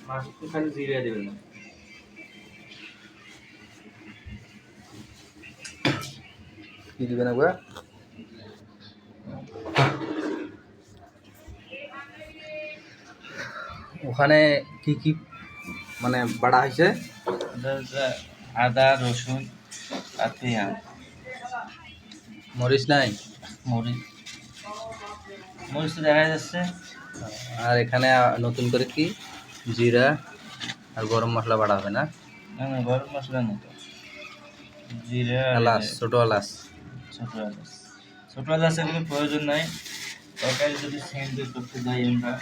মাছ খালি জিরে দেবেন না, কি দিবেন একবার? ওখানে কি কি মানে বাড়া হয়েছে? আদা রসুন আর পেঁয়াজ, মরিচ নাই? মরিচ মরিচ তো দেখা যাচ্ছে। আর এখানে নতুন করে কি জিরা আর গরম মশলা বাড়া হবে না? না না, গরম মশলা নেই তো, জিরা আর এলাচ, ছোট এলাচ। ছোট এলাচ, ছোট এলাচের কোনো প্রয়োজন নাই। তরকারি যদি সেন্ট করতে যাই আমরা,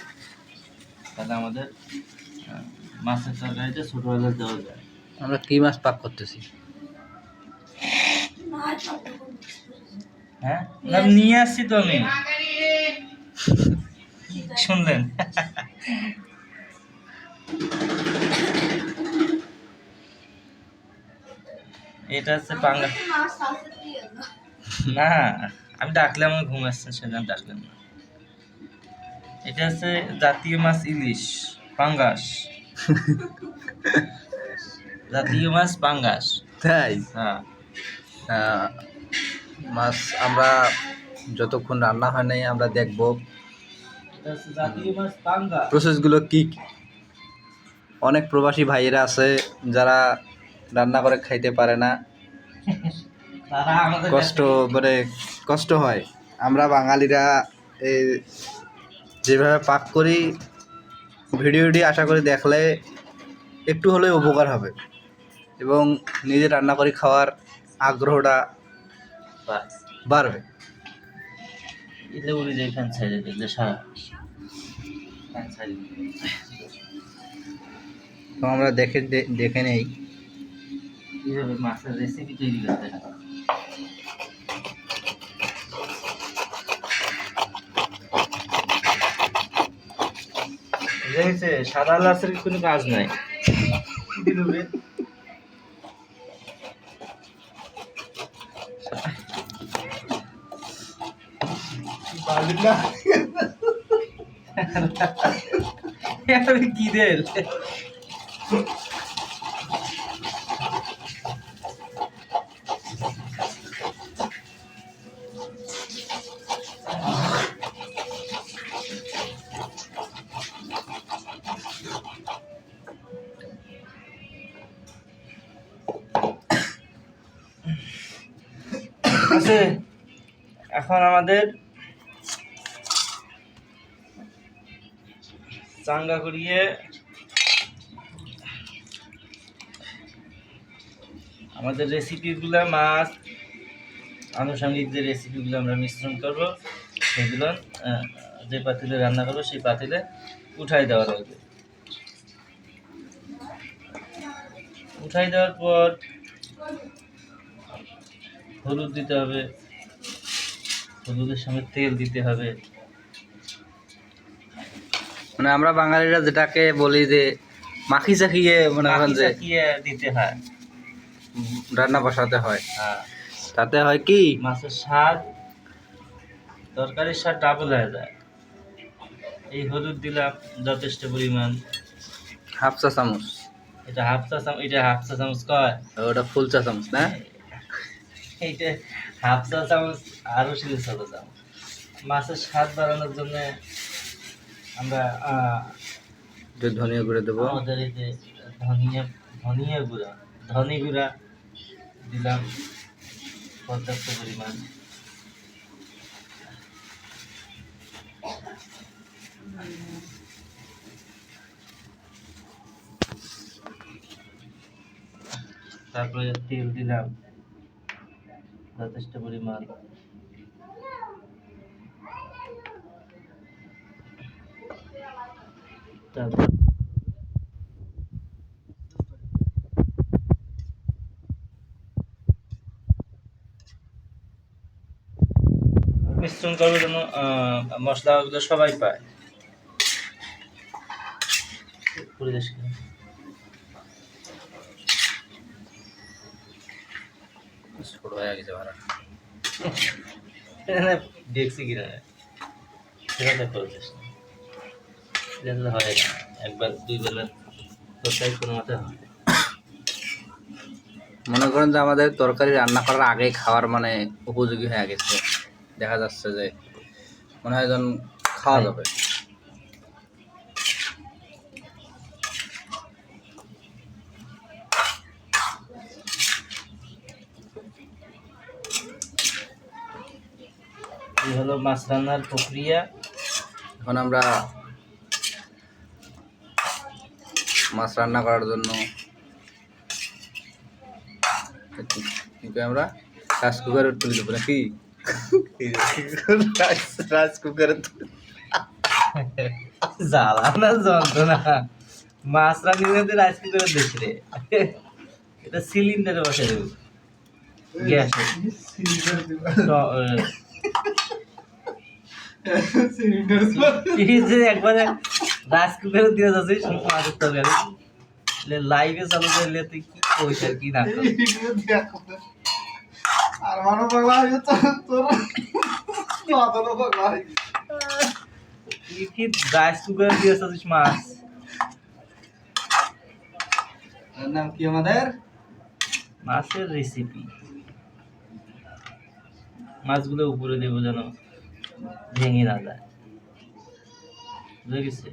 তাহলে আমাদের মাছের তরকারিতে ছোট এলাচ দেওয়া যায়। আমরা কি মাছ পাক করতেছি? হ্যাঁ, না নিয়ে আসছি তো আমি, শুনলেন? এটা হচ্ছে পাঙ্গা। না, আমি ডাকলাম, আমার ঘুম আসছে সেজন্য ডাকলাম না। এটা হচ্ছে জাতীয় মাছ ইলিশ, পাঙ্গাস। জাতীয় মাছ পাঙ্গাস। তাই? হ্যাঁ, মাছ আমরা যতক্ষণ রান্না হয় নাই আমরা দেখব এটা হচ্ছে জাতীয় মাছ পাঙ্গাস। প্রসেসগুলো কি কি। অনেক প্রবাসী ভাইয়েরা আছে যারা রান্না করে খাইতে পারে না, তারা আমাদের কষ্ট মানে কষ্ট হয়। আমরা বাঙালিরা এই যেভাবে পাক করি, ভিডিওটি আশা করি দেখলে একটু হলেও উপকার হবে এবং নিজে রান্না করে খাওয়ার আগ্রহটা বাড়বে। এলে উড়ে যায়, ফ্যান ছাইড়ে দিলে সারা ফ্যান ছাইড়ে। তো আমরা দেখে নেই কিভাবে মাছের রেসিপি তৈরি করতে হয়। দেখেছে, সাদা লাচের কোনো কাজ নাই। কি দেল আছে। এখন আমাদের চাঙ্গা করিয়ে আমাদের রেসিপিগুলো, মাছ আনুষঙ্গিক যে রেসিপিগুলো আমরা মিশ্রণ করব, সেগুলো যে পাতিলে রান্না করবো সেই পাতিলে উঠাই দেওয়া লাগবে। উঠাই দেওয়ার পর হলুদ দিতে হবে, হলুদের সঙ্গে তেল দিতে হবে। মানে আমরা বাঙালিরা যেটাকে বলি যে মাখি চাখিয়ে মনে করেন যে দিতে হয়, রান্না বসাতে হয়। হ্যাঁ, তাতে হয় কি মাছের স্বাদ, তরকারির স্বাদ ডাবল হয়ে যায়। এই হলুদ দিলাম যথেষ্ট পরিমাণ, হাফ চা চামচ। এটা হাফ চা চামচ, এটা হাফ চা চামচ কয়, ওটা ফুল চা চামচ না? এইটা হাফ চা চামচ, আরো ছিল ছোট চামচ। মাছের স্বাদ বাড়ানোর জন্য আমরা যে ধনিয়া গুঁড়ো দেবো, আমাদের এই যে ধনিয়া গুঁড়া, ধনি গুঁড়া দিলাম পর্যাপ্ত পরিমাণ। তারপরে তেল দিলাম যথেষ্ট পরিমাণ। তারপর মিশ্রণ করবো যেন মশলাগুলো সবাই পায়। পরিবেশ করে ছোট হয়ে গেছে ভাড়া। দেখছি কিনা সেটা পরিবেশ না হয় না, একবার দুই বেলা তরকারি কোনো মতে হয়। মনে করেন যে আমাদের তরকারি রান্না করার আগে খাওয়ার মানে উপযোগী হয়ে গেছে, দেখা যাচ্ছে যে মনে হয় যেন খাওয়া যাবে। এই হলো মাছ রান্নার প্রক্রিয়া। এখন আমরা মাছ রান্না করার জন্য আমরা রাইস কুকারে তুলে দেবো নাকি? রাইস কুকারে জ্বালা না যন্ত্রণা, মাছ রান্না রাইস কুকারে দেখছি রে, এটা সিলিন্ডারে বসে দেব গ্যাসে। একবারে রাইস কুকারে দিয়ে যাচ্ছে মাছের তরকারি লাইভে চালু করলে তুই কি কইস আর কি না আর মানো পাগলা হয়ে গেছে তোর মাথাটা পাগলা হয়ে গেছে। কি রাইস কুকারে দিয়ে যাচ্ছিস মাছ? এর নাম কি আমাদের? মাছের রেসিপি। মাছগুলো উপরে দেবো যেন ভেঙে না যায়, বুঝে গেছে?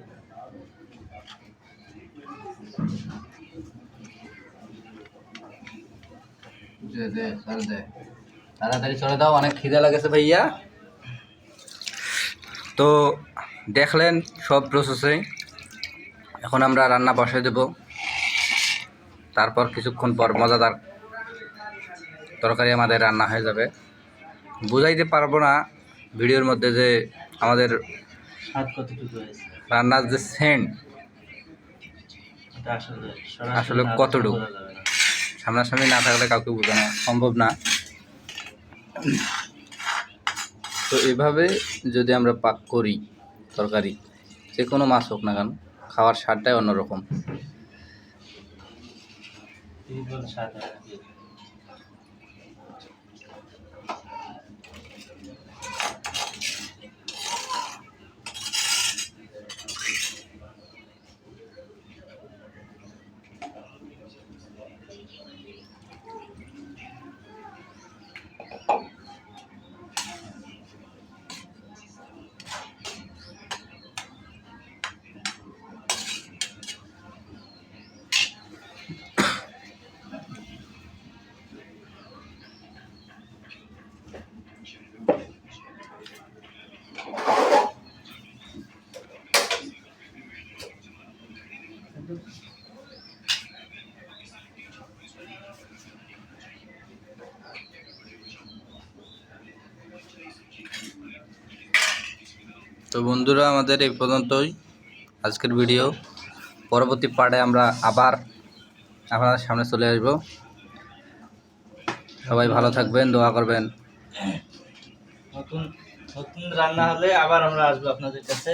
তাড়াতাড়ি চলে দাও, অনেক খিদে লাগেছে ভাইয়া। তো দেখলেন সব প্রসেসে। এখন আমরা রান্না বসে দেব, তারপর কিছুক্ষণ পর মজাদার তরকারি আমাদের রান্না হয়ে যাবে। বুঝাইতে পারবো না ভিডিওর মধ্যে যে আমাদের স্বাদ কতটুকু হয়েছে, রান্নার যে সেন্ট এটা আসলে কতটুকু সামনাসামনি না থাকলে কাউকে বোঝানো সম্ভব না। তো এভাবে যদি আমরা পাক করি তরকারি, যে কোনো মাছ হোক না কেন, খাওয়ার স্বাদটাই অন্যরকম। স্বাদ হয়। তো বন্ধুরা, আমাদের এই পর্যন্তই আজকের ভিডিও। পরবর্তী পার্টে আমরা আবার আপনাদের সামনে চলে আসব। সবাই ভালো থাকবেন, দোয়া করবেন। নতুন নতুন রান্না হলে আবার আমরা আসবো আপনাদের কাছে।